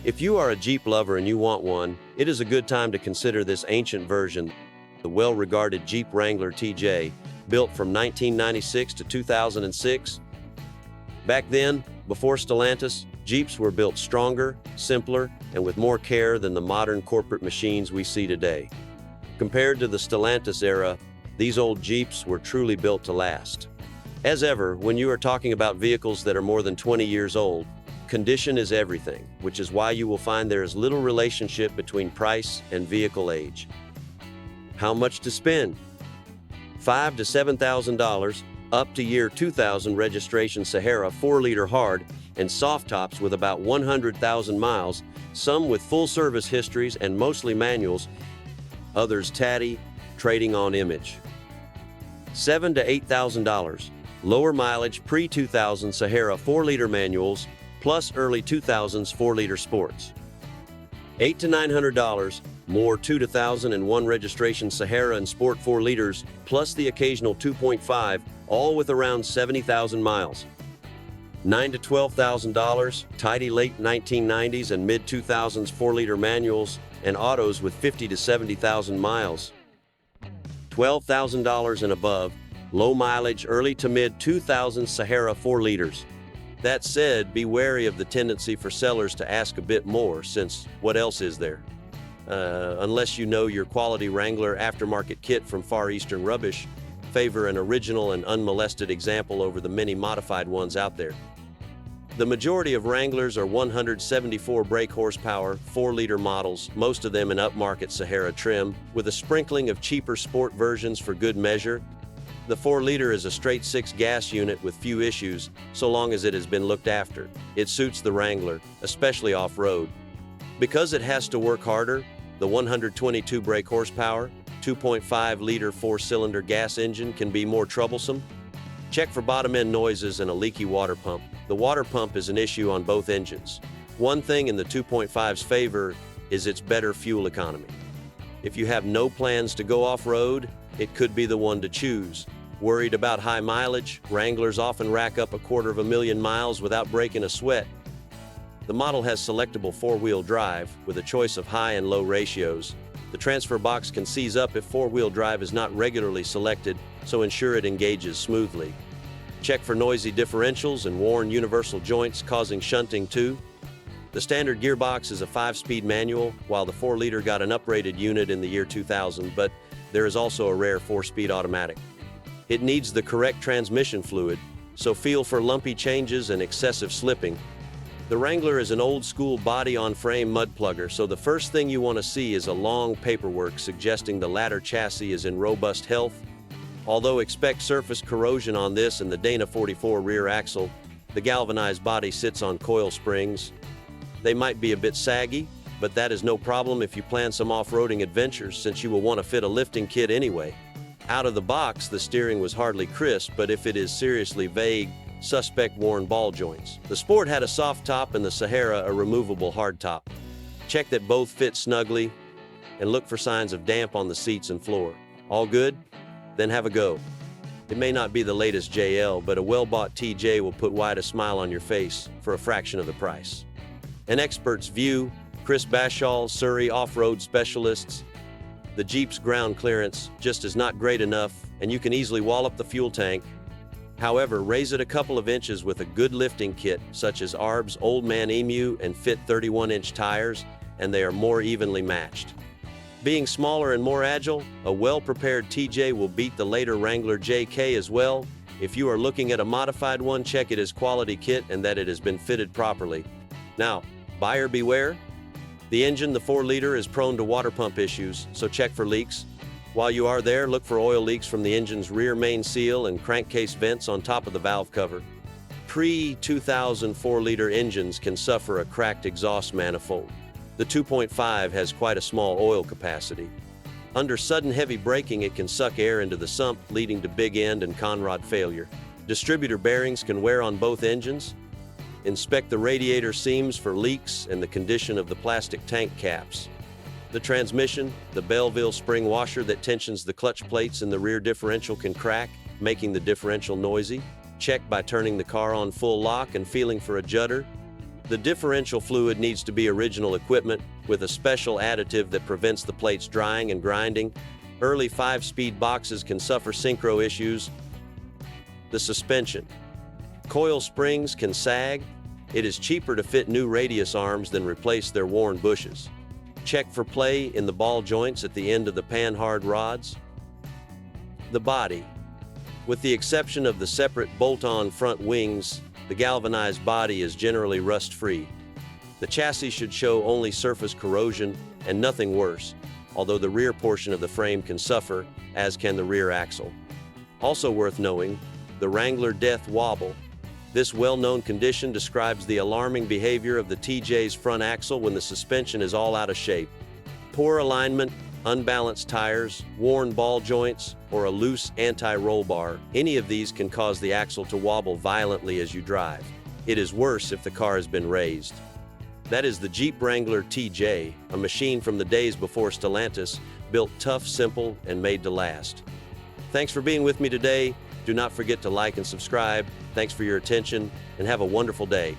If you are a Jeep lover and you want one, it is a good time to consider this ancient version, the well-regarded Jeep Wrangler TJ, built from 1996 to 2006. Back then, before Stellantis, Jeeps were built stronger, simpler, and with more care than the modern corporate machines we see today. Compared to the Stellantis era, these old Jeeps were truly built to last. As ever, when you are talking about vehicles that are more than 20 years old, condition is everything, which is why you will find there is little relationship between price and vehicle age. How much to spend? $5,000 to $7,000, up to year 2000 registration Sahara 4-liter hard and soft tops with about 100,000 miles, some with full service histories and mostly manuals, others tatty, trading on image. $7,000 to $8,000, lower mileage pre-2000 Sahara 4-liter manuals, plus early 2000s 4-liter sports. $800 to $900, more 2001 registration Sahara and Sport 4 liters, plus the occasional 2.5, all with around 70,000 miles. $9,000 to $12,000, tidy late 1990s and mid-2000s 4-liter manuals and autos with 50,000 to 70,000 miles. $12,000 and above, low mileage early to mid-2000s Sahara 4 liters. That said, be wary of the tendency for sellers to ask a bit more, since what else is there? Unless you know your quality Wrangler aftermarket kit from Far Eastern rubbish, favor an original and unmolested example over the many modified ones out there. The majority of Wranglers are 174 brake horsepower, 4-liter models, most of them in upmarket Sahara trim, with a sprinkling of cheaper sport versions for good measure. The 4-liter is a straight 6 gas unit with few issues, so long as it has been looked after. It suits the Wrangler, especially off-road. Because it has to work harder, the 122 brake horsepower, 2.5-liter 4-cylinder gas engine can be more troublesome. Check for bottom-end noises and a leaky water pump. The water pump is an issue on both engines. One thing in the 2.5's favor is its better fuel economy. If you have no plans to go off-road, it could be the one to choose. Worried about high mileage, Wranglers often rack up 250,000 miles without breaking a sweat. The model has selectable 4-wheel drive with a choice of high and low ratios. The transfer box can seize up if 4-wheel drive is not regularly selected, so ensure it engages smoothly. Check for noisy differentials and worn universal joints causing shunting too. The standard gearbox is a 5-speed manual, while the 4-liter got an uprated unit in the year 2000, but there is also a rare 4-speed automatic. It needs the correct transmission fluid, so feel for lumpy changes and excessive slipping. The Wrangler is an old-school body-on-frame mud plugger, so the first thing you want to see is a long paperwork suggesting the latter chassis is in robust health. Although expect surface corrosion on this and the Dana 44 rear axle, the galvanized body sits on coil springs. They might be a bit saggy, but that is no problem if you plan some off-roading adventures, since you will want to fit a lifting kit anyway. Out of the box, the steering was hardly crisp, but if it is seriously vague, suspect worn ball joints. The Sport had a soft top and the Sahara a removable hard top. Check that both fit snugly and look for signs of damp on the seats and floor. All good? Then have a go. It may not be the latest JL, but a well-bought TJ will put quite a smile on your face for a fraction of the price. An expert's view, Chris Bashall, Surrey off-road specialists. The Jeep's ground clearance just is not great enough, and you can easily wallop the fuel tank. However, raise it a couple of inches with a good lifting kit, such as ARB's Old Man Emu, and fit 31-inch tires, and they are more evenly matched. Being smaller and more agile, a well-prepared TJ will beat the later Wrangler JK as well. If you are looking at a modified one, check it as quality kit and that it has been fitted properly. Now, buyer beware. The engine, the 4-liter, is prone to water pump issues, so check for leaks. While you are there, look for oil leaks from the engine's rear main seal and crankcase vents on top of the valve cover. Pre-2000 4-liter engines can suffer a cracked exhaust manifold. The 2.5 has quite a small oil capacity. Under sudden heavy braking, it can suck air into the sump, leading to big end and conrod failure. Distributor bearings can wear on both engines. Inspect the radiator seams for leaks and the condition of the plastic tank caps. The transmission, the Belleville spring washer that tensions the clutch plates in the rear differential can crack, making the differential noisy. Check by turning the car on full lock and feeling for a judder. The differential fluid needs to be original equipment with a special additive that prevents the plates drying and grinding. Early 5-speed boxes can suffer synchro issues. The suspension. Coil springs can sag. It is cheaper to fit new radius arms than replace their worn bushes. Check for play in the ball joints at the end of the panhard rods. The body. With the exception of the separate bolt-on front wings, the galvanized body is generally rust-free. The chassis should show only surface corrosion and nothing worse, although the rear portion of the frame can suffer, as can the rear axle. Also worth knowing, the Wrangler death wobble. This well-known condition describes the alarming behavior of the TJ's front axle when the suspension is all out of shape. Poor alignment, unbalanced tires, worn ball joints, or a loose anti-roll bar, any of these can cause the axle to wobble violently as you drive. It is worse if the car has been raised. That is the Jeep Wrangler TJ, a machine from the days before Stellantis, built tough, simple, and made to last. Thanks for being with me today. Do not forget to like and subscribe. Thanks for your attention, and have a wonderful day.